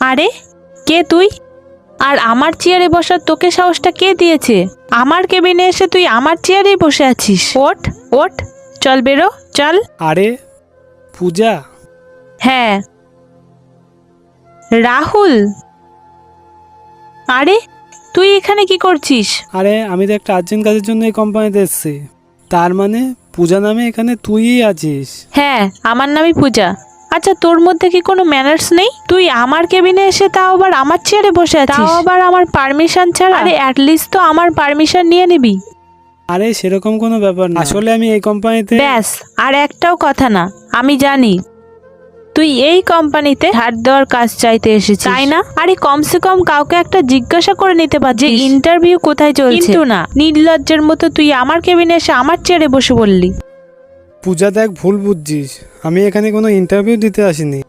আরে কে তুই? আর আমার চেয়ারে বসার তোকে সাহসটা কে দিয়েছে? আমার কেবিনে এসে তুই আমার চেয়ারেই বসে আছিস। ওঠ ওঠ, চল বেরো চল। আরে পূজা, হ্যাঁ রাহুল, আরে তুই এখানে কি করছিস? আরে আমি তো একটা আর্জেন্ট কাজের জন্য এই কোম্পানিতে এসেছি। তার মানে পূজা নামে এখানে তুইই আছিস? হ্যাঁ আমার নামই পূজা। আচ্ছা তোর মধ্যে কি কোনো ম্যানার্স নেই? তুই আমার কেবিনে এসে তাও আবার আমার চেয়ারে বসে আছিস, তাও আবার আমার পারমিশন ছাড়া। আরে অ্যাটলিস্ট তো আমার পারমিশন নিয়ে নিবি। আরে সেরকম কোনো ব্যাপার না, আসলে আমি এই কোম্পানিতে ব্যাস, আর একটাও কথা না। আমি জানি তুই এই কোম্পানিতে ধার দেওয়ার কাজ চাইতে এসেছিস, তাই না? আরে কমসে কম কাউকে একটা জিজ্ঞাসা করে নিতে পারছিস যে ইন্টারভিউ কোথায় চলছে। কিন্তু না, নির্লজ্জের মতো তুই আমার কেবিনে এসে আমার চেয়ারে বসে বললি। পূজা দেখ, ভুল বুঝছিস। আমি এখানে কোনো ইন্টারভিউ দিতে আসিনি।